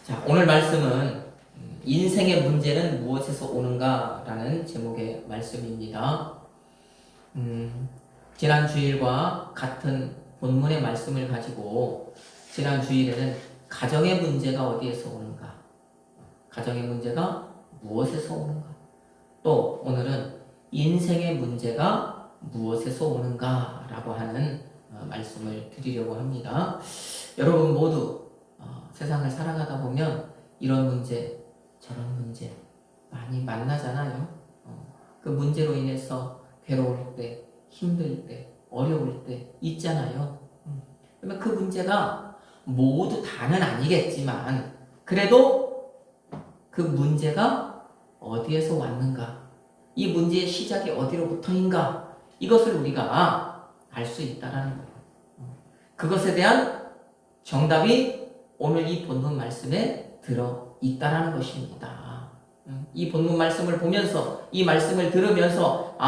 자, 오늘 말씀은 인생의 문제는 무엇에서 오는가? 라는 제목의 말씀입니다. 지난 주일과 같은 본문의 말씀을 가지고 지난 주일에는 가정의 문제가 어디에서 오는가? 가정의 문제가 무엇에서 오는가? 또 오늘은 인생의 문제가 무엇에서 오는가? 라고 하는 말씀을 드리려고 합니다. 여러분 모두 세상을 살아가다 보면 이런 문제, 저런 문제 많이 만나잖아요. 그 문제로 인해서 괴로울 때, 힘들 때, 어려울 때 있잖아요. 그러면 그 문제가 모두 다는 아니겠지만 그래도 그 문제가 어디에서 왔는가, 이 문제의 시작이 어디로부터인가, 이것을 우리가 알 수 있다라는 거예요. 그것에 대한 정답이 오늘 이 본문 말씀에 들어 있다라는 것입니다. 이 본문 말씀을 보면서, 이 말씀을 들으면서,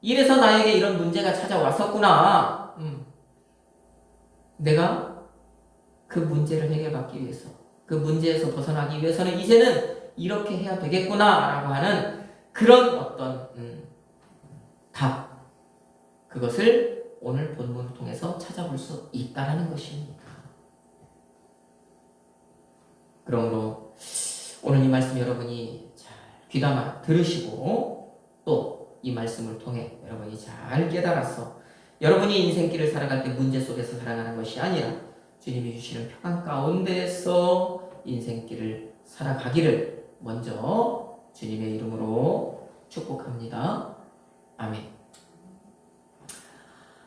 이래서 나에게 이런 문제가 찾아왔었구나. 내가 그 문제를 해결받기 위해서, 그 문제에서 벗어나기 위해서는 이제는 이렇게 해야 되겠구나라고 하는 그런 어떤 답, 그것을 오늘 본문을 통해서 찾아볼 수 있다라는 것입니다. 그러므로 오늘 이 말씀 여러분이 잘 귀담아 들으시고 또 이 말씀을 통해 여러분이 잘 깨달아서 여러분이 인생길을 살아갈 때 문제 속에서 살아가는 것이 아니라 주님이 주시는 평안 가운데서 인생길을 살아가기를 먼저 주님의 이름으로 축복합니다. 아멘.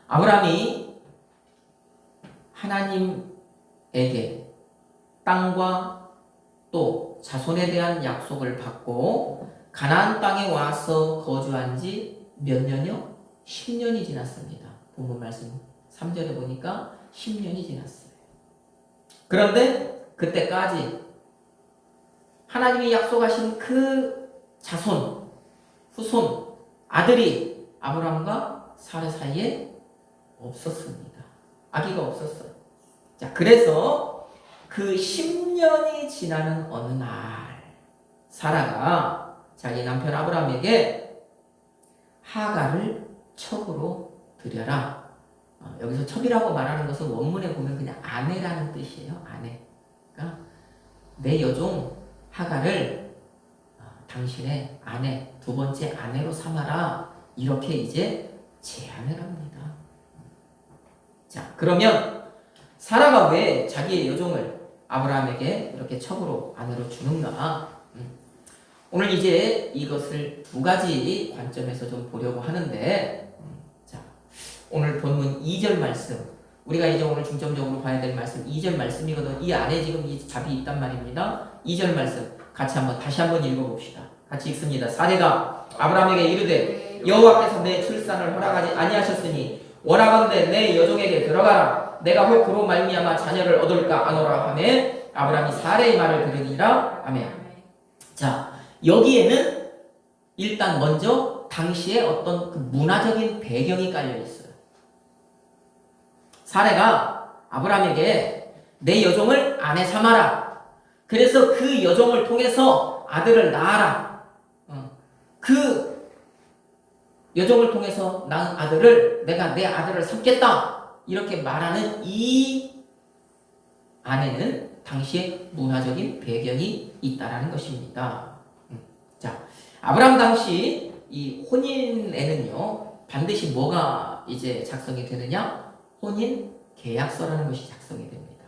아브라함이 하나님에게 땅과 또 자손에 대한 약속을 받고 가나안 땅에 와서 거주한 지 몇 년이요? 10년이 지났습니다. 본문 말씀 3절에 보니까 10년이 지났어요. 그런데 그때까지 하나님이 약속하신 그 자손, 후손, 아들이 아브라함과 사라 사이에 없었습니다. 아기가 없었어요. 자, 그래서 그 10년이 지나는 어느 날 사라가 자기 남편 아브라함에게 하갈을 첩으로 들여라. 여기서 첩이라고 말하는 것은 원문에 보면 그냥 아내라는 뜻이에요. 아내. 그러니까 내 여종 하갈을 당신의 아내, 두 번째 아내로 삼아라. 이렇게 이제 제안을 합니다. 자, 그러면 사라가 왜 자기의 여종을 아브라함에게 이렇게 첩으로 아내로 주는가? 오늘 이제 이것을 두 가지 관점에서 좀 보려고 하는데, 자, 오늘 본문 2절 말씀, 우리가 이제 오늘 중점적으로 봐야 될 말씀 2절 말씀이거든. 이 안에 지금 이 답이 있단 말입니다. 2절 말씀 같이 다시 한번 읽어봅시다. 같이 읽습니다. 사례가 아브라함에게 이르되 여호와께서 내 출산을 허락하지 아니하셨으니 원하건대 내 여종에게 들어가라. 내가 혹 그로 말미암아 자녀를 얻을까 아노라 하매 아브라함이 사례의 말을 들으니라. 아멘. 자, 여기에는 일단 먼저 당시에 어떤 그 문화적인 배경이 깔려 있어요. 사례가 아브라함에게 내 여종을 아내 삼아라. 그래서 그 여종을 통해서 아들을 낳아라. 그 여종을 통해서 낳은 아들을 내가 내 아들을 삼겠다. 이렇게 말하는 이 안에는 당시에 문화적인 배경이 있다라는 것입니다. 자, 아브라함 당시 이 혼인에는요, 반드시 뭐가 이제 작성이 되느냐? 혼인 계약서라는 것이 작성이 됩니다.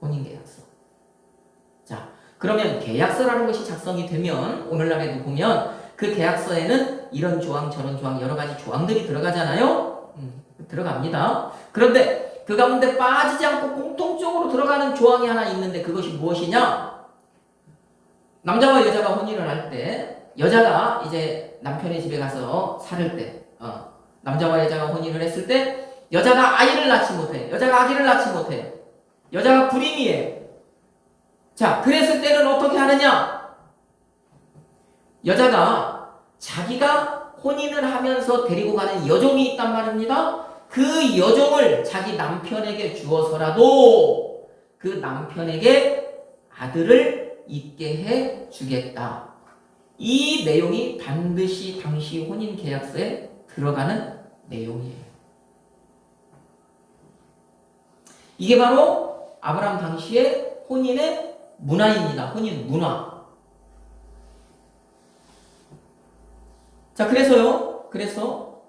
혼인 계약서. 자, 그러면 계약서라는 것이 작성이 되면 오늘날에도 보면 그 계약서에는 이런 조항 저런 조항 여러 가지 조항들이 들어가잖아요. 들어갑니다. 그런데 그 가운데 빠지지 않고 공통적으로 들어가는 조항이 하나 있는데 그것이 무엇이냐? 남자와 여자가 혼인을 할 때, 여자가 이제 남편의 집에 가서 살을 때, 남자와 여자가 혼인을 했을 때, 여자가 아이를 낳지 못해. 여자가 아기를 낳지 못해. 여자가 불임이에요. 자, 그랬을 때는 어떻게 하느냐? 여자가 자기가 혼인을 하면서 데리고 가는 여종이 있단 말입니다. 그 여종을 자기 남편에게 주어서라도 그 남편에게 아들을 있게 해 주겠다. 이 내용이 반드시 당시 혼인 계약서에 들어가는 내용이에요. 이게 바로 아브라함 당시의 혼인의 문화입니다. 혼인 문화. 자, 그래서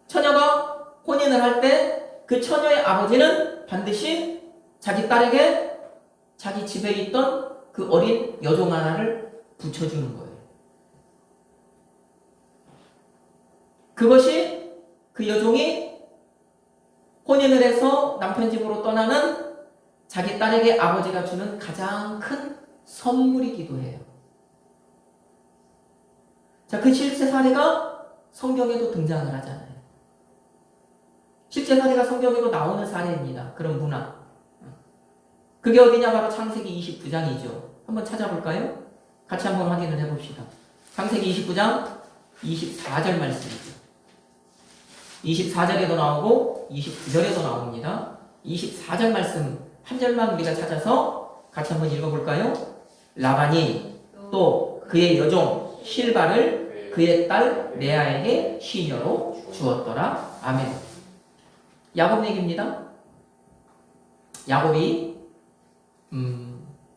처녀가 혼인을 할 때 그 처녀의 아버지는 반드시 자기 딸에게 자기 집에 있던 그 어린 여종 하나를 붙여주는 거예요. 그것이 그 여종이 혼인을 해서 남편 집으로 떠나는 자기 딸에게 아버지가 주는 가장 큰 선물이기도 해요. 자, 그 실제 사례가 성경에도 등장을 하잖아요. 실제 사례가 성경에도 나오는 사례입니다. 그런 문화. 그게 어디냐? 바로 창세기 29장이죠. 한번 찾아볼까요? 같이 한번 확인을 해봅시다. 창세기 29장 24절 말씀이죠. 24절에도 나오고 29절에도 나옵니다. 24절 말씀 한 절만 우리가 찾아서 같이 한번 읽어볼까요? 라반이 또 그의 여종 실바를 그의 딸 레아에게 시녀로 주었더라. 아멘. 야곱 얘기입니다. 야곱이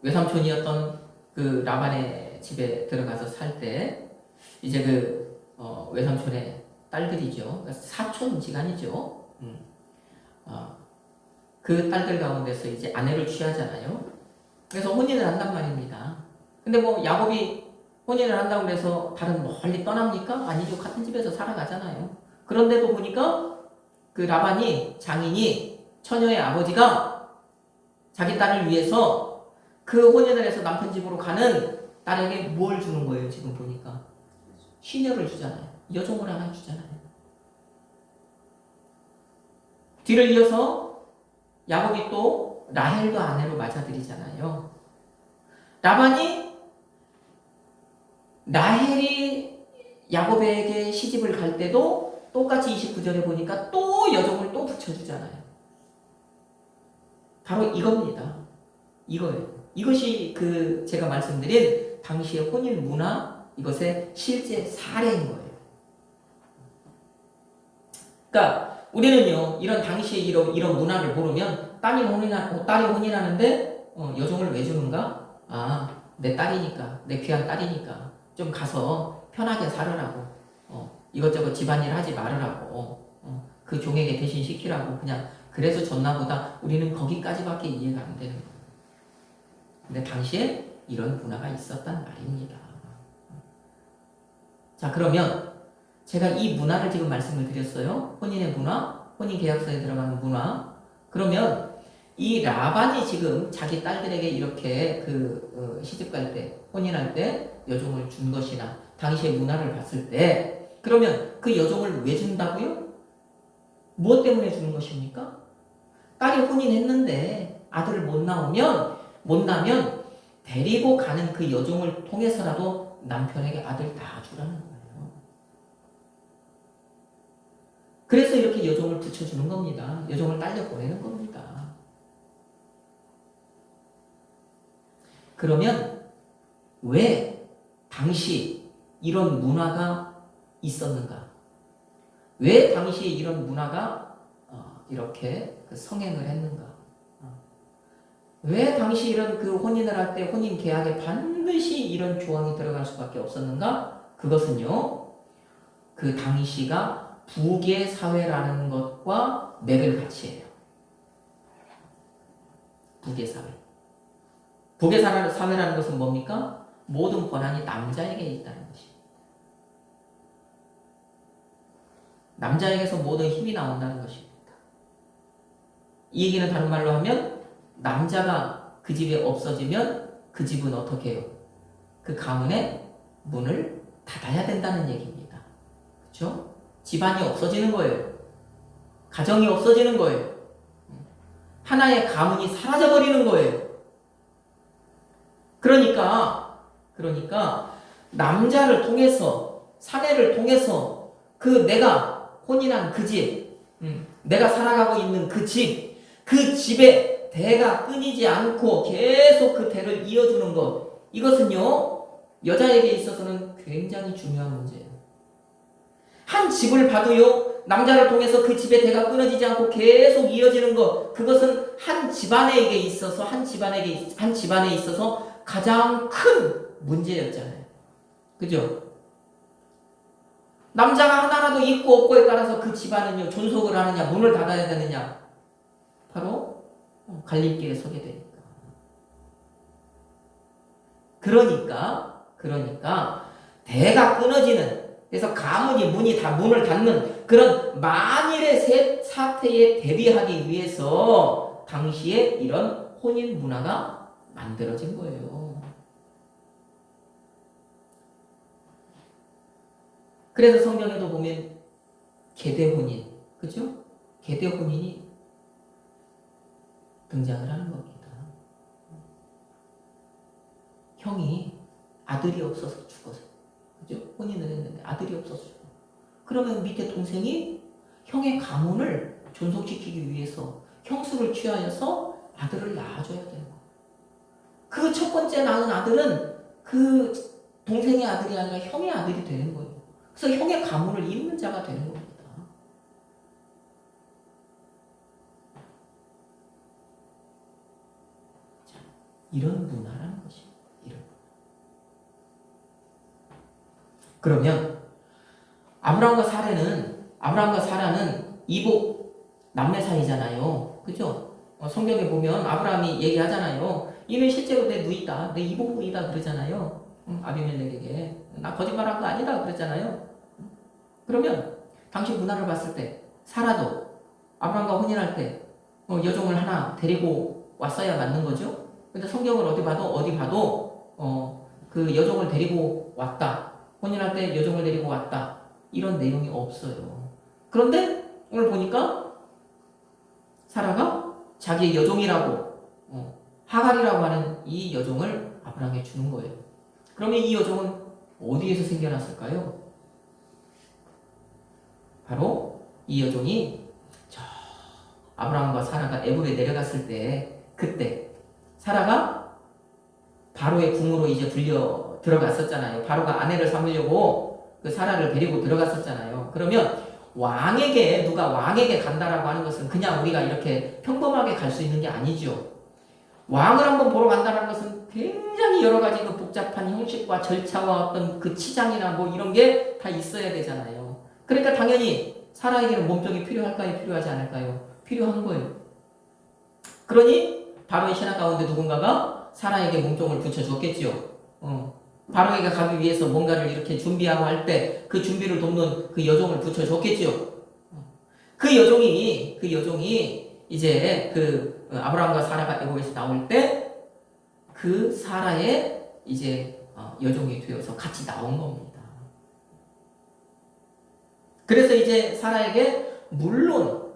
외삼촌이었던 그 라반의 집에 들어가서 살 때 이제 그 외삼촌의 딸들이죠. 사촌지간이죠. 그 딸들 가운데서 이제 아내를 취하잖아요. 그래서 혼인을 한단 말입니다. 근데 뭐 야곱이 혼인을 한다고 해서 다른 멀리 떠납니까? 아니죠. 같은 집에서 살아가잖아요. 그런데도 보니까 그 라반이 장인이 처녀의 아버지가 자기 딸을 위해서 그 혼인을 해서 남편 집으로 가는 딸에게 뭘 주는 거예요? 지금 보니까 시녀를 주잖아요. 여종을 하나 주잖아요. 뒤를 이어서 야곱이 또 라헬도 아내로 맞아들이잖아요. 라헬이 야곱에게 시집을 갈 때도 똑같이 29절에 보니까 또 여종을 또 붙여주잖아요. 바로 이겁니다. 이거예요. 이것이 그 제가 말씀드린 당시의 혼인 문화, 이것의 실제 사례인 거예요. 그러니까 우리는요, 이런 당시에 이런 문화를 모르면 딸이 혼인하는데 여종을 왜 주는가? 아, 내 딸이니까, 내 귀한 딸이니까 좀 가서 편하게 살으라고, 이것저것 집안일 하지 말으라고, 그 종에게 대신 시키라고 그냥 그래서 줬나 보다. 우리는 거기까지밖에 이해가 안 되는 거예요. 근데 당시에 이런 문화가 있었단 말입니다. 자, 그러면 제가 이 문화를 지금 말씀을 드렸어요. 혼인의 문화, 혼인 계약서에 들어가는 문화. 그러면 이 라반이 지금 자기 딸들에게 이렇게 시집 갈 때, 혼인할 때 여종을 준 것이나 당시의 문화를 봤을 때, 그러면 그 여종을 왜 준다고요? 무엇 때문에 주는 것입니까? 딸이 혼인했는데 아들을 못 낳으면 데리고 가는 그 여종을 통해서라도 남편에게 아들 낳아주라는 거예요. 그래서 이렇게 여종을 붙여주는 겁니다. 여종을 딸려 보내는 겁니다. 그러면 왜 당시 이런 문화가 있었는가? 왜 당시에 이런 문화가 이렇게 성행을 했는가? 왜 당시 이런 그 혼인을 할 때 혼인 계약에 반드시 이런 조항이 들어갈 수밖에 없었는가? 그것은요, 그 당시가 부계 사회라는 것과 맥을 같이 해요. 부계 사회. 부계 사회라는 것은 뭡니까? 모든 권한이 남자에게 있다는 것입니다. 남자에게서 모든 힘이 나온다는 것입니다. 이 얘기는 다른 말로 하면 남자가 그 집에 없어지면 그 집은 어떻게 해요? 그 가문의 문을 닫아야 된다는 얘기입니다. 그렇죠? 집안이 없어지는 거예요. 가정이 없어지는 거예요. 하나의 가문이 사라져버리는 거예요. 그러니까 남자를 통해서, 사내를 통해서 내가 혼인한 그 집, 내가 살아가고 있는 그 집에 대가 끊이지 않고 계속 그 대를 이어주는 것, 이것은요 여자에게 있어서는 굉장히 중요한 문제예요. 한 집을 봐도요 남자를 통해서 그 집의 대가 끊어지지 않고 계속 이어지는 것, 그것은 한 집안에 있어서 한 집안에 있어서 가장 큰 문제였잖아요. 그죠? 남자가 하나라도 있고 없고에 따라서 그 집안은요 존속을 하느냐 문을 닫아야 되느냐, 바로 갈림길에 서게 되니까. 그러니까 대가 끊어지는, 그래서 가문이 문을 닫는 그런 만일의 사태에 대비하기 위해서 당시에 이런 혼인 문화가 만들어진 거예요. 그래서 성경에도 보면 계대혼인, 그죠? 계대혼인이 등장을 하는 겁니다. 형이 아들이 없어서 죽어서, 그죠? 혼인을 했는데 아들이 없어서 죽어. 그러면 밑에 동생이 형의 가문을 존속시키기 위해서 형수를 취하여서 아들을 낳아줘야 되는 거예요. 그 첫 번째 낳은 아들은 그 동생의 아들이 아니라 형의 아들이 되는 거예요. 그래서 형의 가문을 잇는 자가 되는 겁니다. 자, 이런 문화라는 것입니다. 그러면 아브라함과 사라는 이복 남매 사이잖아요. 그죠? 성경에 보면 아브라함이 얘기하잖아요. 이는 실제로 내 누이다, 내 이복 누이다 그러잖아요. 아비멜렉에게 나 거짓말한 거 아니다 그랬잖아요. 그러면 당시 문화를 봤을 때 사라도 아브라함과 혼인할 때 여종을 하나 데리고 왔어야 맞는 거죠. 근데 성경을 어디 봐도 그 여종을 데리고 왔다, 혼인할 때 여종을 데리고 왔다, 이런 내용이 없어요. 그런데 오늘 보니까 사라가 자기의 여종이라고 하갈이라고 하는 이 여종을 아브라함에게 주는 거예요. 그러면 이 여종은 어디에서 생겨났을까요? 바로 이 여종이 저 아브라함과 사라가 에불에 내려갔을 때, 그때 사라가 바로의 궁으로 이제 불려 들어갔었잖아요. 바로가 아내를 삼으려고 그 사라를 데리고 들어갔었잖아요. 그러면 누가 왕에게 간다라고 하는 것은 그냥 우리가 이렇게 평범하게 갈 수 있는 게 아니죠. 왕을 한번 보러 간다는 것은 굉장히 여러 가지 그 복잡한 형식과 절차와 어떤 그 치장이나 뭐 이런 게 다 있어야 되잖아요. 그러니까 당연히 사라에게는 몸종이 필요할까요? 필요하지 않을까요? 필요한 거예요. 그러니 바로의 신하 가운데 누군가가 사라에게 몸종을 붙여줬겠지요. 바로에게 가기 위해서 뭔가를 이렇게 준비하고 할 때 그 준비를 돕는 그 여종을 붙여줬겠지요. 그 여종이 이제 그 아브라함과 사라가 애굽에서 나올 때 그 사라의 이제 여종이 되어서 같이 나온 겁니다. 그래서 이제 사라에게, 물론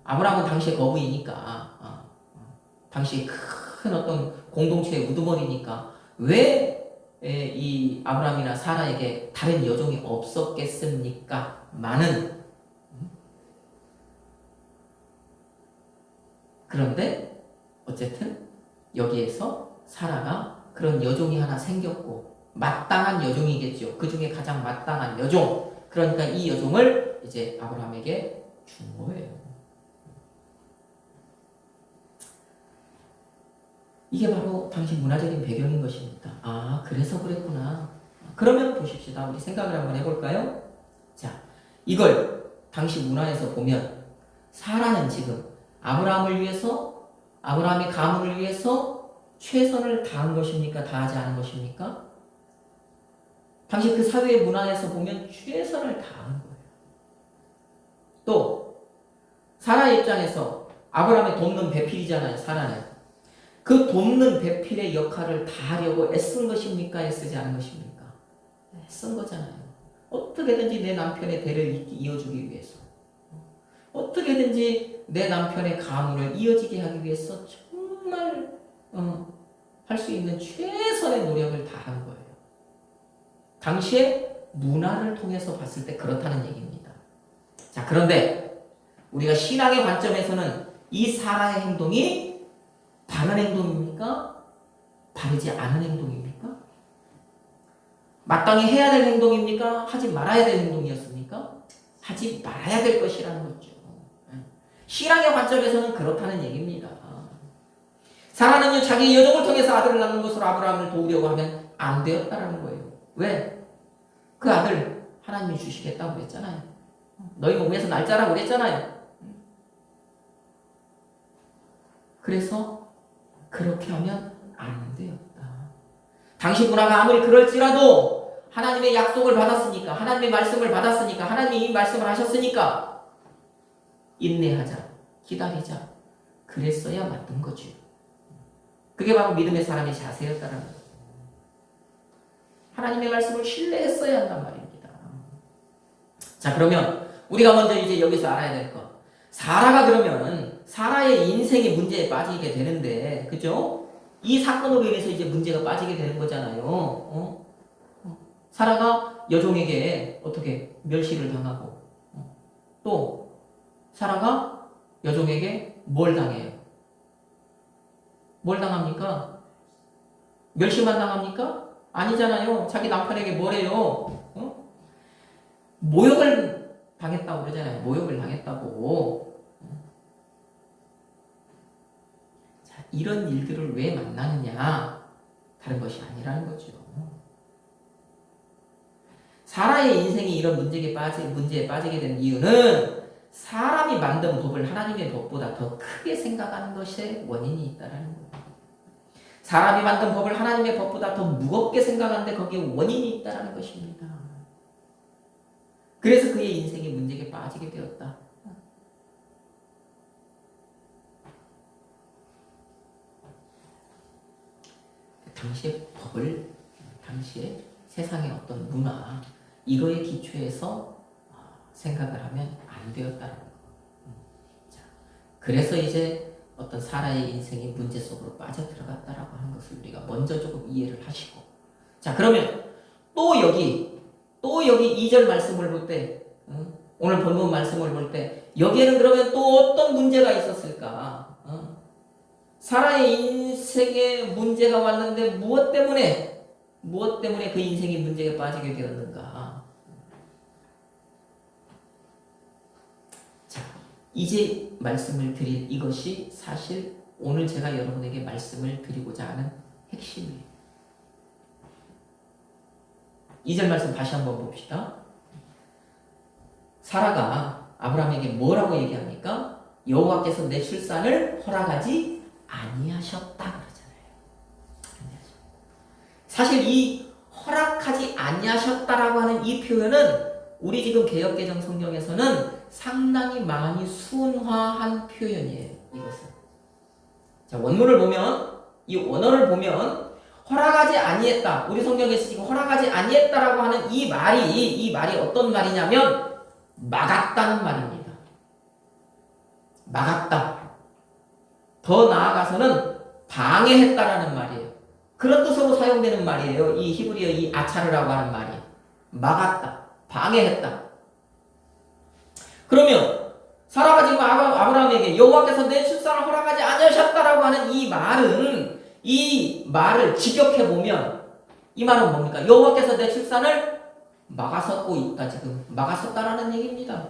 아브라함은 당시에 거부이니까 당시 큰 어떤 공동체의 우두머리니까 왜 이 아브라함이나 사라에게 다른 여종이 없었겠습니까? 그런데 어쨌든 여기에서 사라가 그런 여종이 하나 생겼고, 마땅한 여종이겠죠. 그 중에 가장 마땅한 여종, 그러니까 이 여종을 이제 아브라함에게 준 거예요. 이게 바로 당시 문화적인 배경인 것입니다. 그래서 그랬구나. 그러면 보십시다. 우리 생각을 한번 해볼까요? 자, 이걸 당시 문화에서 보면 사라는 지금 아브라함을 위해서, 아브라함의 가문을 위해서 최선을 다한 것입니까? 다하지 않은 것입니까? 당시 그 사회의 문화에서 보면 최선을 다한 거예요. 또 사라의 입장에서 아브라함의 돕는 배필이잖아요. 사라는 그 돕는 배필의 역할을 다하려고 애쓴 것입니까? 애쓰지 않은 것입니까? 애쓴 거잖아요. 어떻게든지 내 남편의 대를 이어주기 위해서, 어떻게든지 내 남편의 가문을 이어지게 하기 위해서 정말 할 수 있는 최선의 노력을 다한 거예요. 당시의 문화를 통해서 봤을 때 그렇다는 얘기입니다. 자, 그런데 우리가 신앙의 관점에서는 이 사라의 행동이 바른 행동입니까? 바르지 않은 행동입니까? 마땅히 해야 될 행동입니까? 하지 말아야 될 행동이었습니까? 하지 말아야 될 것이라는 거죠. 신앙의 관점에서는 그렇다는 얘기입니다. 사라는요, 자기 여종을 통해서 아들을 낳는 것으로 아브라함을 도우려고 하면 안 되었다라는 거예요. 왜? 그 아들 하나님이 주시겠다고 그랬잖아요. 너희 몸에서 날짜라고 그랬잖아요. 그래서 그렇게 하면 안 되었다. 당시 문화가 아무리 그럴지라도 하나님의 약속을 받았으니까, 하나님의 말씀을 받았으니까, 하나님이 이 말씀을 하셨으니까 인내하자, 기다리자. 그랬어야 맞는 거죠. 그게 바로 믿음의 사람의 자세였다는 거예요. 하나님의 말씀을 신뢰했어야 한단 말입니다. 자, 그러면 우리가 먼저 이제 여기서 알아야 될 것. 사라가 그러면 사라의 인생의 문제에 빠지게 되는데, 그죠? 이 사건으로 인해서 이제 문제가 빠지게 되는 거잖아요. 사라가 여종에게 어떻게 멸시를 당하고, 또 사라가 여종에게 뭘 당해요? 뭘 당합니까? 멸시만 당합니까? 아니잖아요. 자기 남편에게 뭐래요? 모욕을 당했다고 그러잖아요. 모욕을 당했다고. 자, 이런 일들을 왜 만나느냐? 다른 것이 아니라는 거죠. 사라의 인생이 이런 문제에 빠지게 된 이유는 사람이 만든 법을 하나님의 법보다 더 크게 생각하는 것에 원인이 있다라는 거예요. 사람이 만든 법을 하나님의 법보다 더 무겁게 생각하는데 거기에 원인이 있다라는 것입니다. 그래서 그의 인생이 문제에 빠지게 되었다. 당시의 법을, 당시의 세상의 어떤 문화, 이거에 기초해서 생각을 하면 안 되었다는 거. 자, 그래서 이제 어떤 사라의 인생이 문제 속으로 빠져들어갔다라고 하는 것을 우리가 먼저 조금 이해를 하시고. 자, 그러면 또 여기 2절 말씀을 볼 때, 오늘 본문 말씀을 볼 때, 여기에는 그러면 또 어떤 문제가 있었을까? 사라의 인생에 문제가 왔는데 무엇 때문에 그 인생이 문제에 빠지게 되었는가? 자, 이제 말씀을 드릴 이것이 사실 오늘 제가 여러분에게 말씀을 드리고자 하는 핵심이에요. 2절 말씀 다시 한번 봅시다. 사라가 아브라함에게 뭐라고 얘기합니까? 여호와께서 내 출산을 허락하지 아니하셨다 그러잖아요. 사실 이 허락하지 아니하셨다라고 하는 이 표현은 우리 지금 개역개정 성경에서는 상당히 많이 순화한 표현이에요. 이것은. 자, 원문을 보면, 이 원어를 보면 허락하지 아니했다. 우리 성경에서 지금 허락하지 아니했다라고 하는 이 말이 어떤 말이냐면 막았다는 말입니다. 막았다. 더 나아가서는 방해했다라는 말이에요. 그런 뜻으로 사용되는 말이에요. 이 히브리어 이 아차르라고 하는 말이. 막았다. 방해했다. 그러면 사라가 지금 아브라함에게 여호와께서 내 출산을 허락하지 아니하셨다라고 하는 이 말을 직역해보면 이 말은 뭡니까? 여호와께서 내 출산을 막아섰고 있다. 지금 막아섰다라는 얘기입니다.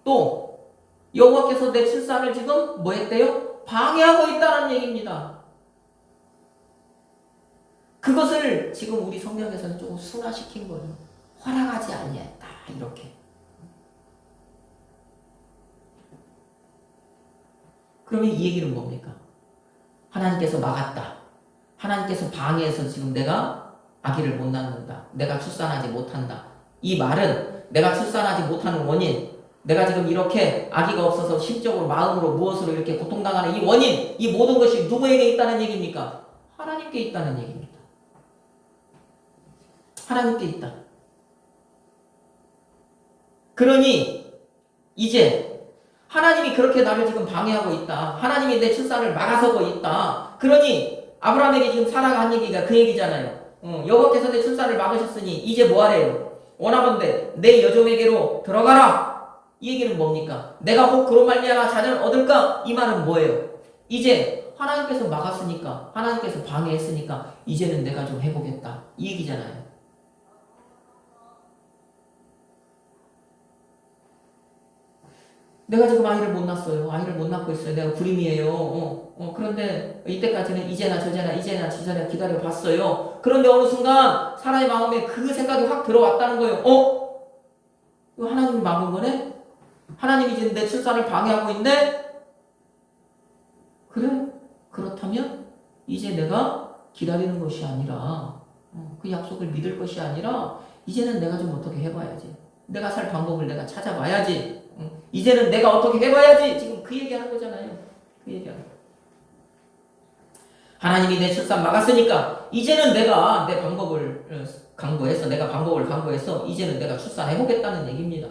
또 여호와께서 내 출산을 지금 뭐 했대요? 방해하고 있다는 얘기입니다. 그것을 지금 우리 성경에서는 조금 순화시킨 거예요. 허락하지 아니했다. 이렇게. 그러면 이 얘기는 뭡니까? 하나님께서 막았다. 하나님께서 방해해서 지금 내가 아기를 못 낳는다. 내가 출산하지 못한다. 이 말은 내가 출산하지 못하는 원인, 내가 지금 이렇게 아기가 없어서 심적으로 마음으로 무엇으로 이렇게 고통당하는 이 원인, 이 모든 것이 누구에게 있다는 얘기입니까? 하나님께 있다는 얘기입니다. 하나님께 있다. 그러니 이제 하나님이 그렇게 나를 지금 방해하고 있다. 하나님이 내 출산을 막아서고 있다. 그러니 아브라함에게 지금 사라가 한 얘기가 그 얘기잖아요. 여호와께서 내 출산을 막으셨으니 이제 뭐하래요? 원하건대 내 여종에게로 들어가라. 이 얘기는 뭡니까? 내가 혹 그로 말미암아 자녀를 얻을까? 이 말은 뭐예요? 이제 하나님께서 막았으니까, 하나님께서 방해했으니까 이제는 내가 좀 해보겠다 이 얘기잖아요. 내가 지금 아이를 못 낳았어요. 아이를 못 낳고 있어요. 내가 불임이에요. 그런데 이때까지는 이제나 저제나 이제나 저제나 기다려봤어요. 그런데 어느 순간 사람의 마음에 그 생각이 확 들어왔다는 거예요. 이거 하나님이 막은 거네? 하나님이 지금 내 출산을 방해하고 있네? 그래? 그렇다면 이제 내가 기다리는 것이 아니라 그 약속을 믿을 것이 아니라 이제는 내가 좀 어떻게 해봐야지. 내가 살 방법을 내가 찾아봐야지. 이제는 내가 어떻게 해봐야지. 지금 그 얘기하는 거잖아요. 그 얘기하는 거. 하나님이 내 출산 막았으니까 이제는 내가 내 방법을 강구해서 이제는 내가 출산해보겠다는 얘기입니다.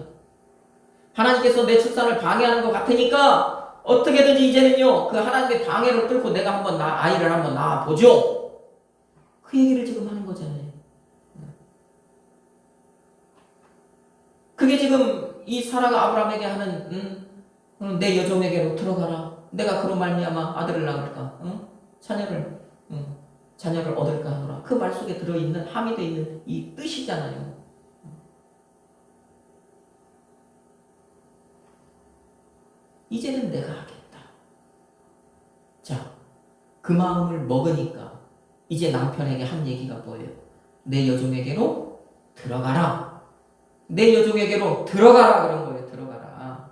하나님께서 내 출산을 방해하는 것 같으니까 어떻게든지 이제는요 그 하나님의 방해를 뚫고 내가 한번 아이를 한번 낳아보죠. 그 얘기를 지금 하는 거잖아요. 그게 지금 이 사라가 아브라함에게 하는 내 여종에게로 들어가라. 내가 그로 말미암아 아들을 낳을까, 자녀를 얻을까 하노라. 그 말 속에 들어있는 함의되어 있는 이 뜻이잖아요. 이제는 내가 하겠다. 자, 그 마음을 먹으니까 이제 남편에게 한 얘기가 뭐예요? 내 여종에게로 들어가라. 내 여종에게로 들어가라 그런 거예요. 들어가라.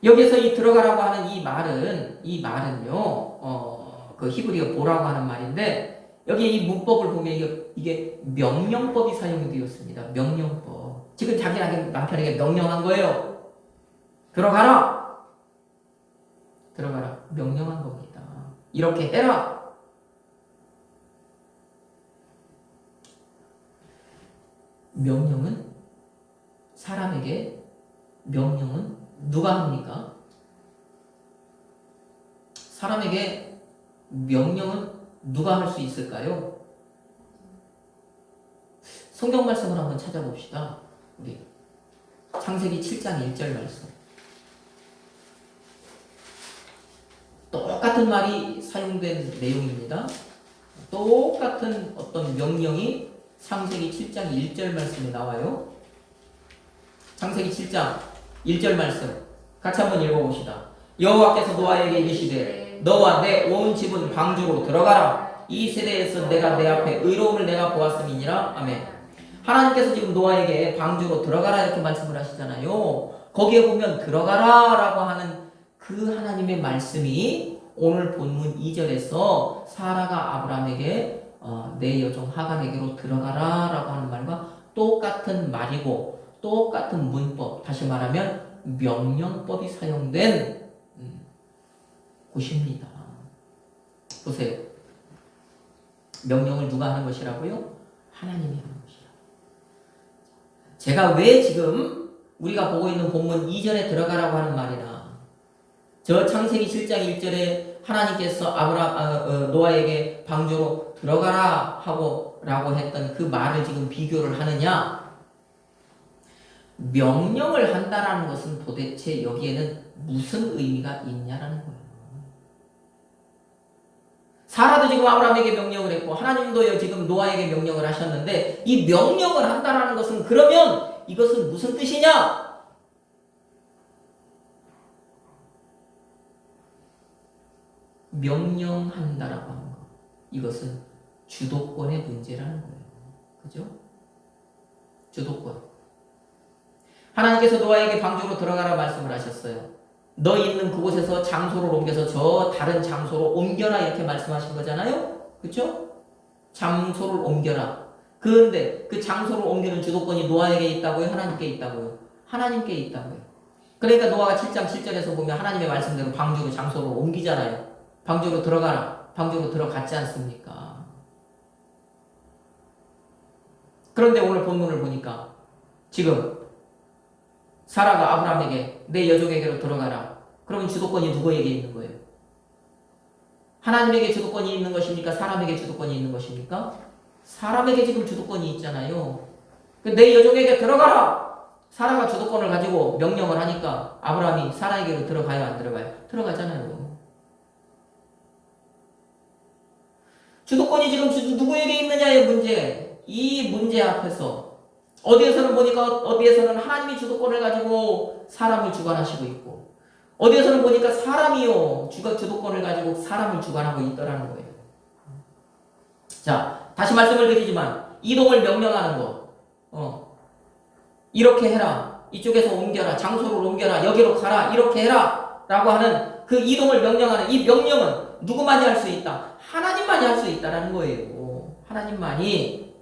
여기서 이 들어가라고 하는 이 말은요, 그 히브리어 보라고 하는 말인데 여기 이 문법을 보면 이게 명령법이 사용이 되었습니다. 명령법. 지금 자기 남편에게 명령한 거예요. 들어가라. 들어가라. 명령한 겁니다. 이렇게 해라. 명령은 사람에게 명령은 누가 합니까? 사람에게 명령은 누가 할 수 있을까요? 성경 말씀을 한번 찾아봅시다. 우리 창세기 7장 1절 말씀. 똑같은 말이 사용된 내용입니다. 똑같은 어떤 명령이 창세기 7장 1절 말씀에 나와요. 창세기 7장 1절 말씀 같이 한번 읽어봅시다. 여호와께서 노아에게 이르시되 너와 내 온 집은 방주로 들어가라. 이 세대에서 내가 내 앞에 의로움을 내가 보았음이니라. 아멘. 하나님께서 지금 노아에게 방주로 들어가라 이렇게 말씀을 하시잖아요. 거기에 보면 들어가라 라고 하는 그 하나님의 말씀이 오늘 본문 2절에서 사라가 아브라함에게 내 여종 하간에게로 들어가라 라고 하는 말과 똑같은 말이고 똑같은 문법, 다시 말하면 명령법이 사용된 곳입니다. 보세요. 명령을 누가 하는 것이라고요? 하나님이 하는 것이라고. 제가 왜 지금 우리가 보고 있는 본문 2절에 들어가라고 하는 말이나 저 창세기 7장 1절에 하나님께서 노아에게 방주로 들어가라 라고 했던 그 말을 지금 비교를 하느냐? 명령을 한다라는 것은 도대체 여기에는 무슨 의미가 있냐라는 거예요. 사라도 지금 아브라함에게 명령을 했고 하나님도 지금 노아에게 명령을 하셨는데 이 명령을 한다라는 것은 그러면 이것은 무슨 뜻이냐? 명령한다라고 하는 것. 이것은 주도권의 문제라는 거예요. 그죠? 주도권. 하나님께서 노아에게 방주로 들어가라 말씀을 하셨어요. 너 있는 그곳에서 장소를 옮겨서 저 다른 장소로 옮겨라 이렇게 말씀하신 거잖아요. 그렇죠? 장소를 옮겨라. 그런데 그 장소를 옮기는 주도권이 노아에게 있다고요? 하나님께 있다고요? 하나님께 있다고요. 그러니까 노아가 7장 7절에서 보면 하나님의 말씀대로 방주로 장소를 옮기잖아요. 방주로 들어가라. 방주로 들어갔지 않습니까? 그런데 오늘 본문을 보니까 지금 사라가 아브라함에게 내 여종에게로 들어가라. 그러면 주도권이 누구에게 있는 거예요? 하나님에게 주도권이 있는 것입니까? 사람에게 주도권이 있는 것입니까? 사람에게 지금 주도권이 있잖아요. 내 여종에게 들어가라. 사라가 주도권을 가지고 명령을 하니까 아브라함이 사라에게로 들어가요, 안 들어가요? 들어가잖아요. 주도권이 지금 누구에게 있느냐의 문제. 이 문제 앞에서 어디에서는 보니까 어디에서는 하나님이 주도권을 가지고 사람을 주관하시고 있고 어디에서는 보니까 사람이요 주도권을 가지고 사람을 주관하고 있더라는 거예요. 자, 다시 말씀을 드리지만 이동을 명령하는 거 이렇게 해라, 이쪽에서 옮겨라, 장소를 옮겨라, 여기로 가라, 이렇게 해라 라고 하는 그 이동을 명령하는 이 명령은 누구만이 할 수 있다? 하나님만이 할 수 있다라는 거예요. 하나님만이.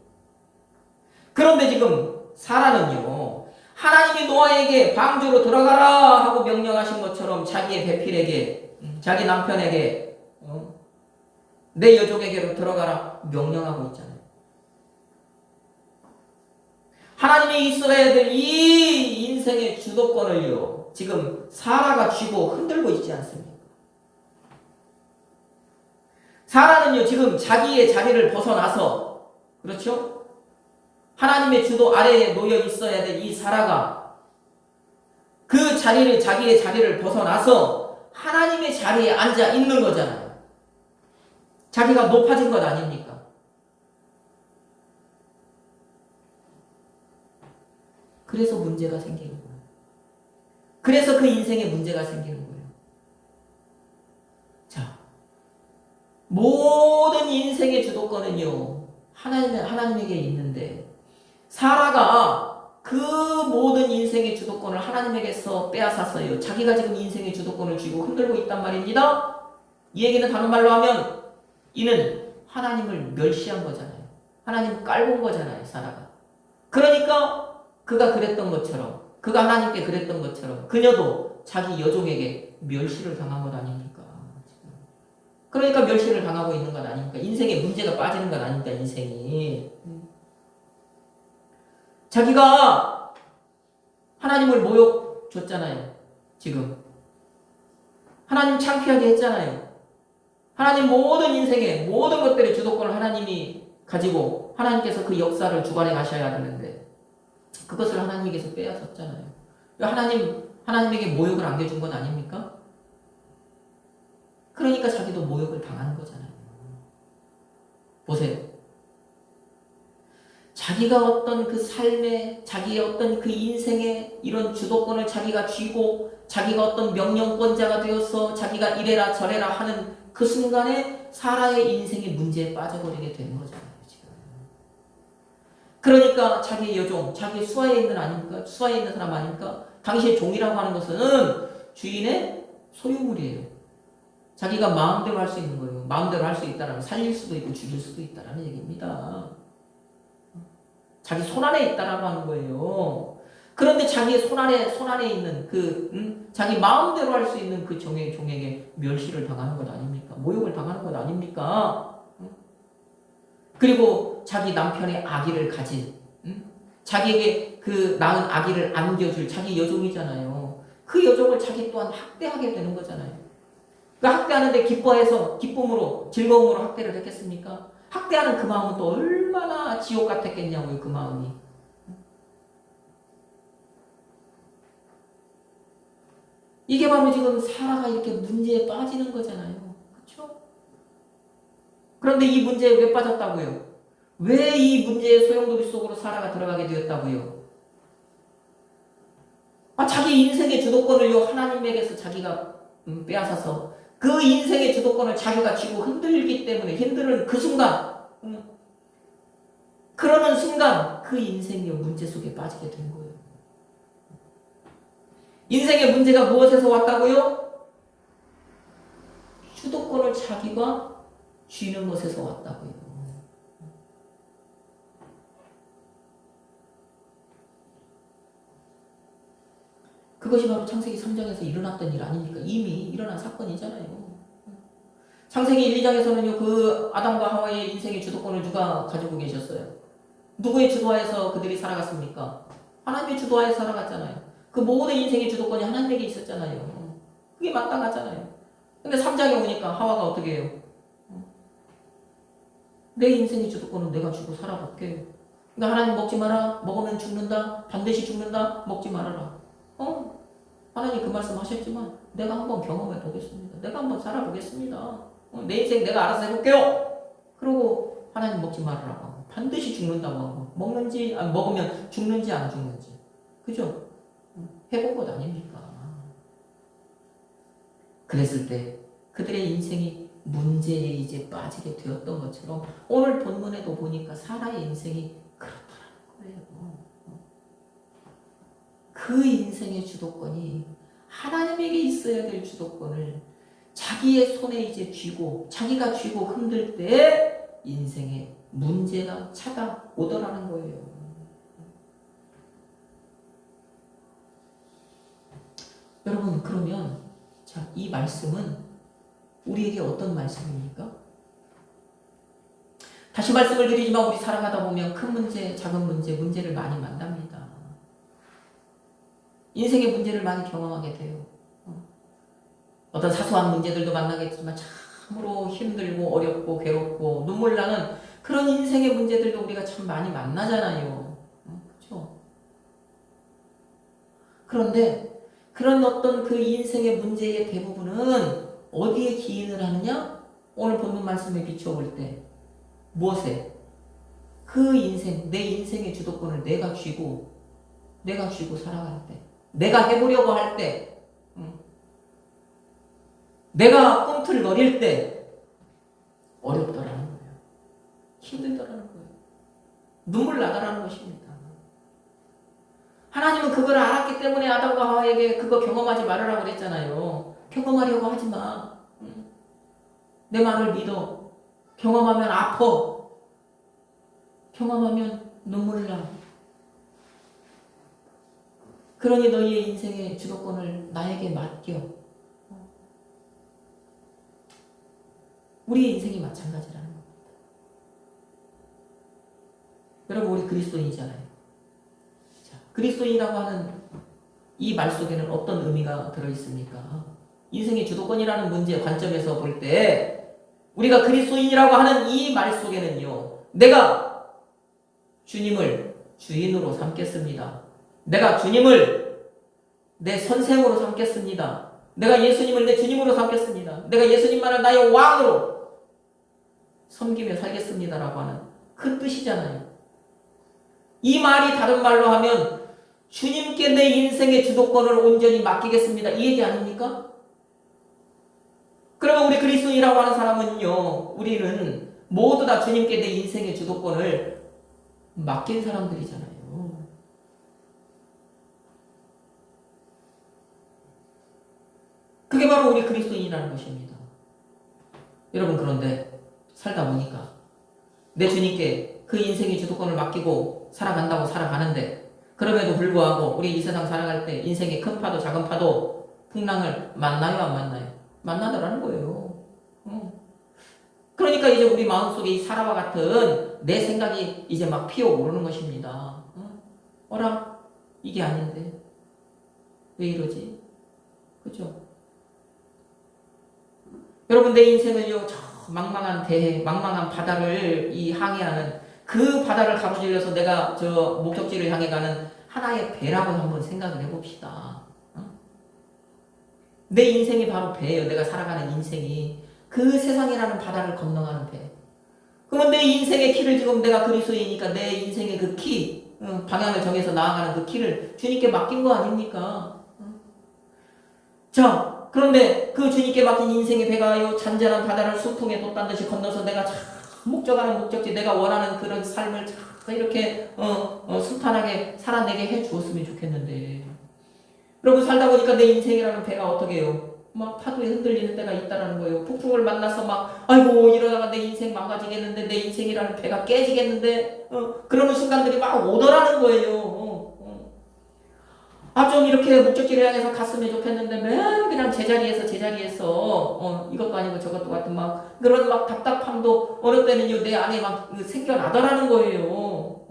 그런데 지금 사라는요, 하나님이 노아에게 방주로 들어가라 하고 명령하신 것처럼 자기의 배필에게, 자기 남편에게, 내 여종에게로 들어가라 명령하고 있잖아요. 하나님이 있어야 될 이 인생의 주도권을요, 지금 사라가 쥐고 흔들고 있지 않습니까? 사라는요, 지금 자기의 자리를 벗어나서, 그렇죠? 하나님의 주도 아래에 놓여 있어야 될 이 사라가 그 자리를, 자기의 자리를 벗어나서 하나님의 자리에 앉아 있는 거잖아요. 자기가 높아진 것 아닙니까? 그래서 문제가 생기는 거예요. 그래서 그 인생에 문제가 생기는 거예요. 자, 모든 인생의 주도권은요, 하나님에게 있는데, 사라가 그 모든 인생의 주도권을 하나님에게서 빼앗았어요. 자기가 지금 인생의 주도권을 쥐고 흔들고 있단 말입니다. 이 얘기는 다른 말로 하면, 이는 하나님을 멸시한 거잖아요. 하나님을 깔고 온 거잖아요, 사라가. 그러니까, 그가 그랬던 것처럼, 그가 하나님께 그랬던 것처럼, 그녀도 자기 여종에게 멸시를 당한 것 아닙니까? 그러니까 멸시를 당하고 있는 것 아닙니까? 인생에 문제가 빠지는 것 아닙니까? 인생이. 자기가 하나님을 모욕 줬잖아요. 지금. 하나님 창피하게 했잖아요. 하나님 모든 인생의 모든 것들의 주도권을 하나님이 가지고 하나님께서 그 역사를 주관해 가셔야 되는데 그것을 하나님께서 빼앗았잖아요. 하나님에게 모욕을 안겨준 건 아닙니까? 그러니까 자기도 모욕을 당하는 거잖아요. 보세요. 자기가 어떤 그 삶에, 자기의 어떤 그 인생에 이런 주도권을 자기가 쥐고 자기가 어떤 명령권자가 되어서 자기가 이래라 저래라 하는 그 순간에 사라의 인생의 문제에 빠져버리게 되는 거잖아요. 지금. 그러니까 자기의 여종, 자기의 수하에 있는 아닙니까? 수하에 있는 사람 아닙니까? 당시의 종이라고 하는 것은 주인의 소유물이에요. 자기가 마음대로 할 수 있는 거예요. 마음대로 할 수 있다라면 살릴 수도 있고 죽일 수도 있다라는 얘기입니다. 자기 손안에 있다라고 하는 거예요. 그런데 자기의 손안에 있는 자기 마음대로 할 수 있는 그 종에게 멸시를 당하는 것 아닙니까? 모욕을 당하는 것 아닙니까? 그리고 자기 남편의 아기를 가진, 자기에게 그 낳은 아기를 안겨줄 자기 여종이잖아요. 그 여종을 자기 또한 학대하게 되는 거잖아요. 그 학대하는데 기뻐해서 기쁨으로 즐거움으로 학대를 했겠습니까? 학대하는 그 마음은 또 얼마나 지옥 같았겠냐고요. 그 마음이. 이게 바로 지금 사라가 이렇게 문제에 빠지는 거잖아요. 그렇죠? 그런데 이 문제에 왜 빠졌다고요? 왜 이 문제의 소용돌이 속으로 사라가 들어가게 되었다고요? 자기 인생의 주도권을요 하나님에게서 자기가 빼앗아서 그 인생의 주도권을 자기가 쥐고 흔들기 때문에 흔드는 그 순간 그러는 순간 그 인생이 문제 속에 빠지게 된 거예요. 인생의 문제가 무엇에서 왔다고요? 주도권을 자기가 쥐는 것에서 왔다고요. 그것이 바로 창세기 3장에서 일어났던 일 아닙니까? 이미 일어난 사건이잖아요. 창세기 1, 2장에서는요, 그 아담과 하와의 인생의 주도권을 누가 가지고 계셨어요? 누구의 주도하에서 그들이 살아갔습니까? 하나님의 주도하에 살아갔잖아요. 그 모든 인생의 주도권이 하나님에게 있었잖아요. 그게 마땅하잖아요. 근데 3장에 오니까 하와가 어떻게 해요? 내 인생의 주도권은 내가 주고 살아볼게. 그러니까 하나님 먹지 마라. 먹으면 죽는다. 반드시 죽는다. 먹지 말아라. 하나님 그 말씀 하셨지만 내가 한번 경험해 보겠습니다. 내가 한번 살아보겠습니다. 내 인생 내가 알아서 해볼게요. 그리고 하나님 먹지 말으라고 하고 반드시 죽는다고 하고 먹는지 먹으면 죽는지 안 죽는지 그죠? 해본 것 아닙니까? 그랬을 때 그들의 인생이 문제에 이제 빠지게 되었던 것처럼 오늘 본문에도 보니까 사라의 인생이 그렇더라는 거예요. 그 인생의 주도권이 하나님에게 있어야 될 주도권을 자기의 손에 이제 쥐고 자기가 쥐고 흔들 때 인생에 문제가 찾아오더라는 거예요. 여러분 그러면 자, 이 말씀은 우리에게 어떤 말씀입니까? 다시 말씀을 드리지만 우리 살아가다 보면 큰 문제, 작은 문제, 문제를 많이 만납니다. 인생의 문제를 많이 경험하게 돼요. 어떤 사소한 문제들도 만나겠지만 참으로 힘들고 어렵고 괴롭고 눈물 나는 그런 인생의 문제들도 우리가 참 많이 만나잖아요. 그렇죠? 그런데 그런 어떤 그 인생의 문제의 대부분은 어디에 기인을 하느냐? 오늘 본문 말씀에 비추어 볼 때 무엇에? 그 인생, 내 인생의 주도권을 내가 쥐고 살아갈 때 내가 해보려고 할 때 내가 꿈틀거릴 때 어렵더라는 거예요. 힘들더라는 거예요. 눈물 나더라는 것입니다. 하나님은 그걸 알았기 때문에 아담과 하와에게 그거 경험하지 말으라고 그랬잖아요. 경험하려고 하지 마. 내 말을 믿어. 경험하면 아파. 경험하면 눈물 나. 그러니 너희의 인생의 주도권을 나에게 맡겨. 우리의 인생이 마찬가지라는 겁니다. 여러분 우리 그리스도인이잖아요. 자, 그리스도인이라고 하는 이 말 속에는 어떤 의미가 들어있습니까? 인생의 주도권이라는 문제 관점에서 볼 때 우리가 그리스도인이라고 하는 이 말 속에는요. 내가 주님을 주인으로 삼겠습니다. 내가 주님을 내 선생으로 삼겠습니다. 내가 예수님을 내 주님으로 삼겠습니다. 내가 예수님만을 나의 왕으로 섬기며 살겠습니다라고 하는 그 뜻이잖아요. 이 말이 다른 말로 하면 주님께 내 인생의 주도권을 온전히 맡기겠습니다. 이 얘기 아닙니까? 그러면 우리 그리스도인이라고 하는 사람은요. 우리는 모두 다 주님께 내 인생의 주도권을 맡긴 사람들이잖아요. 그게 바로 우리 그리스도인이라는 것입니다. 여러분 그런데 살다 보니까 내 주님께 그 인생의 주도권을 맡기고 살아간다고 살아가는데 그럼에도 불구하고 우리 이 세상 살아갈 때 인생의 큰 파도 작은 파도 풍랑을 만나요 안 만나요? 만나더라는 거예요. 그러니까 이제 우리 마음속에 이 사라와 같은 내 생각이 이제 막 피어오르는 것입니다. 어라 이게 아닌데 왜 이러지? 그죠? 여러분 내 인생은요 저 망망한 대해, 망망한 바다를 이 항해하는 그 바다를 가로질러서 내가 저 목적지를 향해 가는 하나의 배라고 한번 생각을 해봅시다. 내 인생이 바로 배예요. 내가 살아가는 인생이 그 세상이라는 바다를 건너가는 배. 그러면 내 인생의 키를 지금 내가 그리스도이니까 내 인생의 그 키, 방향을 정해서 나아가는 그 키를 주님께 맡긴 거 아닙니까? 자. 그런데 그 주님께 맡긴 인생의 배가 요 잔잔한 바다를 수통에 돛단 듯이 건너서 내가 참 목적하는 목적지 내가 원하는 그런 삶을 참 이렇게 순탄하게 살아내게 해 주었으면 좋겠는데 여러분 살다 보니까 내 인생이라는 배가 어떻게 해요? 막 파도에 흔들리는 때가 있다라는 거예요. 폭풍을 만나서 막 아이고 이러다가 내 인생 망가지겠는데 내 인생이라는 배가 깨지겠는데 그러는 순간들이 막 오더라는 거예요. 좀 이렇게 목적지를 향해서 갔으면 좋겠는데 매일 그냥 제자리에서 이것도 아니고 저것도 같은 막 그런 막 답답함도 어느 때는요 내 안에 막 생겨나더라는 거예요.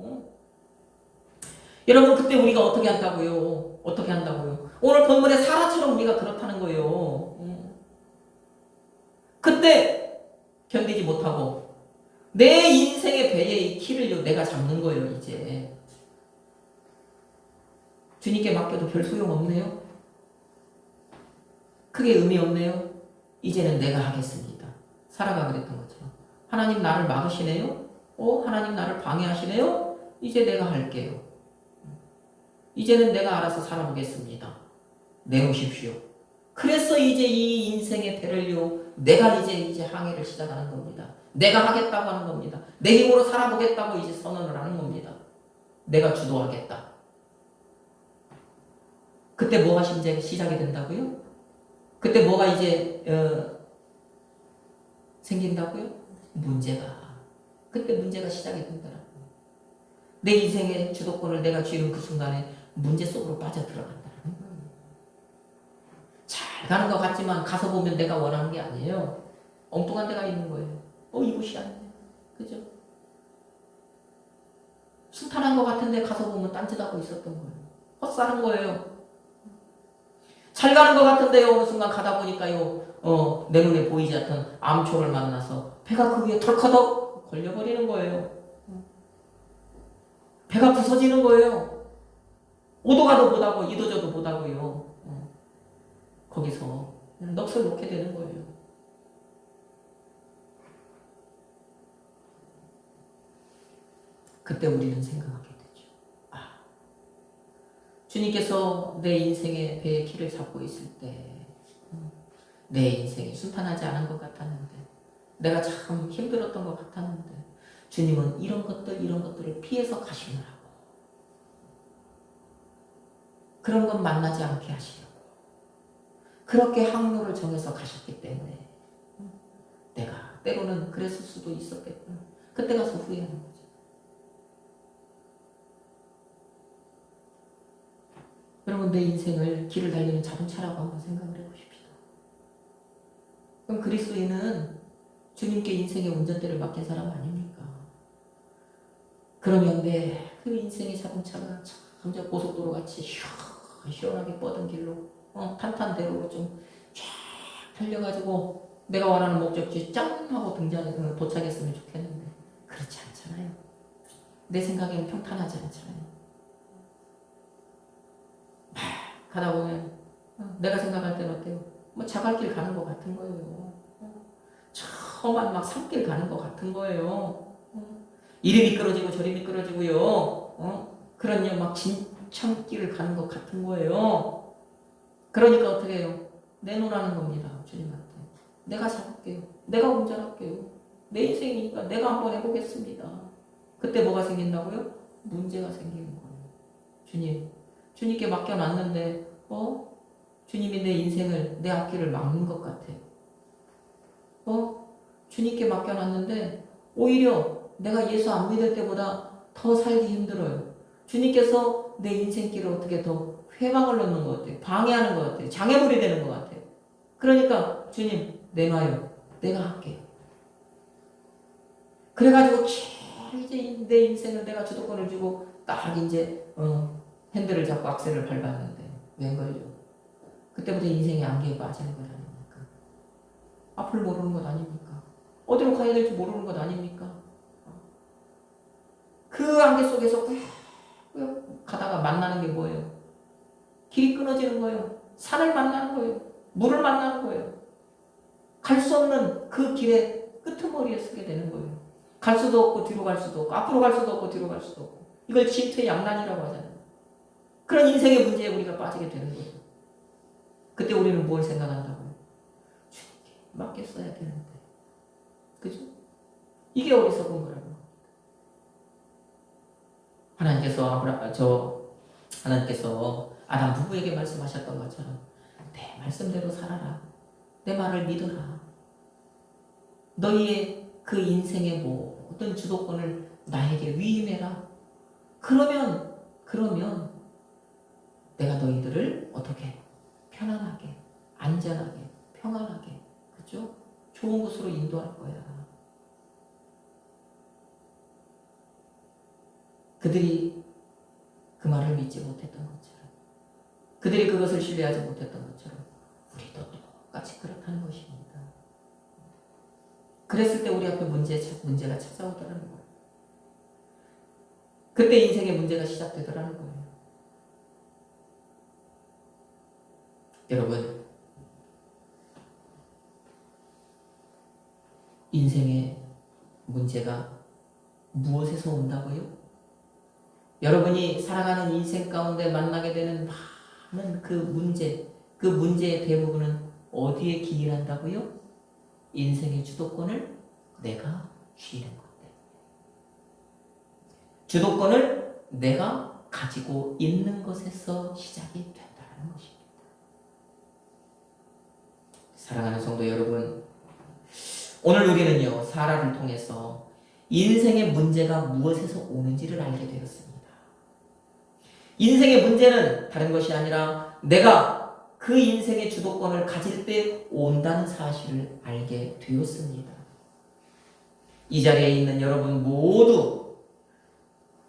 여러분 그때 우리가 어떻게 한다고요? 어떻게 한다고요? 오늘 본문의 사라처럼 우리가 그렇다는 거예요. 그때 견디지 못하고 내 인생의 배의 이 키를 내가 잡는 거예요, 이제. 주님께 맡겨도 별 소용 없네요. 크게 의미 없네요. 이제는 내가 하겠습니다. 사라가 그랬던 것처럼. 하나님 나를 막으시네요? 하나님 나를 방해하시네요? 이제 내가 할게요. 이제는 내가 알아서 살아보겠습니다. 내놓으십시오. 그래서 이제 이 인생의 배를요, 내가 이제 항해를 시작하는 겁니다. 내가 하겠다고 하는 겁니다. 내 힘으로 살아보겠다고 이제 선언을 하는 겁니다. 내가 주도하겠다. 그때 뭐가 시작이 된다고요? 그때 뭐가 이제 생긴다고요? 문제가. 그때 문제가 시작이 된다라고. 내 인생의 주도권을 내가 쥐는 그 순간에 문제 속으로 빠져들어간다는 거예요. 잘 가는 것 같지만 가서 보면 내가 원하는 게 아니에요. 엉뚱한 데가 있는 거예요. 이곳이 아니네. 그죠? 순탄한 것 같은데 가서 보면 딴짓하고 있었던 거예요. 헛사는 거예요. 잘 가는 것 같은데요. 어느 순간 가다 보니까요, 내 눈에 보이지 않던 암초를 만나서 배가 그 위에 덜커덕 걸려버리는 거예요. 배가 부서지는 거예요. 오도 가도 못하고 이도저도 못하고요. 거기서 넋을 놓게 되는 거예요. 그때 우리는 생각하게 되죠. 주님께서 내 인생의 배의 키를 잡고 있을 때 내 인생이 순탄하지 않은 것 같았는데, 내가 참 힘들었던 것 같았는데, 주님은 이런 것들을 피해서 가시느라고, 그런 건 만나지 않게 하시려고 그렇게 항로를 정해서 가셨기 때문에 내가 때로는 그랬을 수도 있었겠구나. 그때 가서 후회하는 거죠. 여러분, 내 인생을 길을 달리는 자동차라고 한번 생각을 해보십시다. 그럼 그리스도인은 주님께 인생의 운전대를 맡긴 사람 아닙니까? 그러면 그 인생의 자동차가 참 저 고속도로 같이 시원하게 뻗은 길로 탄탄대로로 좀 쫙 달려가지고 내가 원하는 목적지에 짱 하고 도착했으면 좋겠는데 그렇지 않잖아요. 내 생각에는 평탄하지 않잖아요. 가다 보면 내가 생각할 때는 어때요? 자갈길 가는 것 같은 거예요. 험한 막 산길 가는 것 같은 거예요. 이리 미끄러지고 저리 미끄러지고요. 그런 막 진창길을 가는 것 같은 거예요. 그러니까 어떻게 해요? 내놓으라는 겁니다. 주님한테. 내가 잡을게요. 내가 운전할게요. 내 인생이니까 내가 한번 해보겠습니다. 그때 뭐가 생긴다고요? 문제가 생기는 거예요. 주님께 맡겨놨는데 주님이 내 인생을, 내 앞길을 막는 것 같아요. 주님께 맡겨놨는데 오히려 내가 예수 안 믿을 때보다 더 살기 힘들어요. 주님께서 내 인생길을 어떻게 더 회방을 넣는 것 같아요. 방해하는 것 같아요. 장애물이 되는 것 같아요. 그러니까 주님 내놔요. 내가 할게요. 그래가지고 이제 내 인생을 내가 주도권을 주고 딱 이제 핸들을 잡고 악셀을 밟았는데 웬걸요? 그때부터 인생의 안개에 빠지는 것 아닙니까? 앞을 모르는 것 아닙니까? 어디로 가야 될지 모르는 것 아닙니까? 그 안개 속에서 꾸역꾸역 가다가 만나는 게 뭐예요? 길이 끊어지는 거예요. 산을 만나는 거예요. 물을 만나는 거예요. 갈 수 없는 그 길의 끄트머리에 서게 되는 거예요. 갈 수도 없고 뒤로 갈 수도 없고 앞으로 갈 수도 없고 뒤로 갈 수도 없고 이걸 진퇴양난이라고 하잖아요. 그런 인생의 문제에 우리가 빠지게 되는 거예요. 그때 우리는 뭘 생각한다고요? 주님께 맡겼어야 되는데. 그죠? 이게 어리석은 거라고. 하나님께서 아담 부부에게 말씀하셨던 것처럼 내 말씀대로 살아라. 내 말을 믿어라. 너희의 그 인생의 모든 주도권을 나에게 위임해라. 그러면 내가 너희들을 어떻게 편안하게, 안전하게, 평안하게, 그죠? 좋은 곳으로 인도할 거야. 그들이 그 말을 믿지 못했던 것처럼, 그들이 그것을 신뢰하지 못했던 것처럼 우리도 똑같이 그렇다는 것입니다. 그랬을 때 우리 앞에 문제가 찾아오더라는 거예요. 그때 인생의 문제가 시작되더라는 거예요. 여러분, 인생의 문제가 무엇에서 온다고요? 여러분이 살아가는 인생 가운데 만나게 되는 많은 그 문제의 대부분은 어디에 기인한다고요? 인생의 주도권을 내가 쥐는 건데. 주도권을 내가 가지고 있는 것에서 시작이 된다는 것입니다. 사랑하는 성도 여러분, 오늘 우리는요, 사라를 통해서 인생의 문제가 무엇에서 오는지를 알게 되었습니다. 인생의 문제는 다른 것이 아니라 내가 그 인생의 주도권을 가질 때 온다는 사실을 알게 되었습니다. 이 자리에 있는 여러분 모두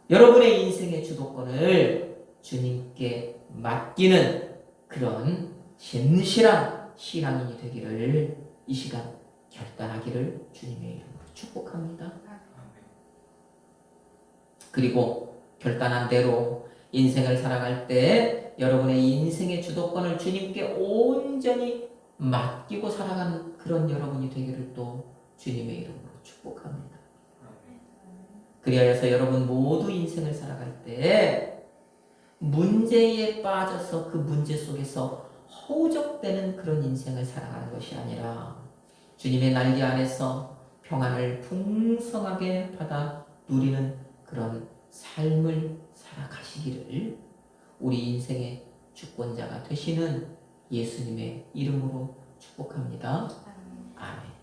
여러분의 인생의 주도권을 주님께 맡기는 그런 진실한 신앙인이 되기를 이 시간 결단하기를 주님의 이름으로 축복합니다. 그리고 결단한 대로 인생을 살아갈 때 여러분의 인생의 주도권을 주님께 온전히 맡기고 살아가는 그런 여러분이 되기를 또 주님의 이름으로 축복합니다. 그리하여서 여러분 모두 인생을 살아갈 때 문제에 빠져서 그 문제 속에서 허우적대는 그런 인생을 살아가는 것이 아니라 주님의 날개 아래서 평안을 풍성하게 받아 누리는 그런 삶을 살아가시기를 우리 인생의 주권자가 되시는 예수님의 이름으로 축복합니다. 아멘.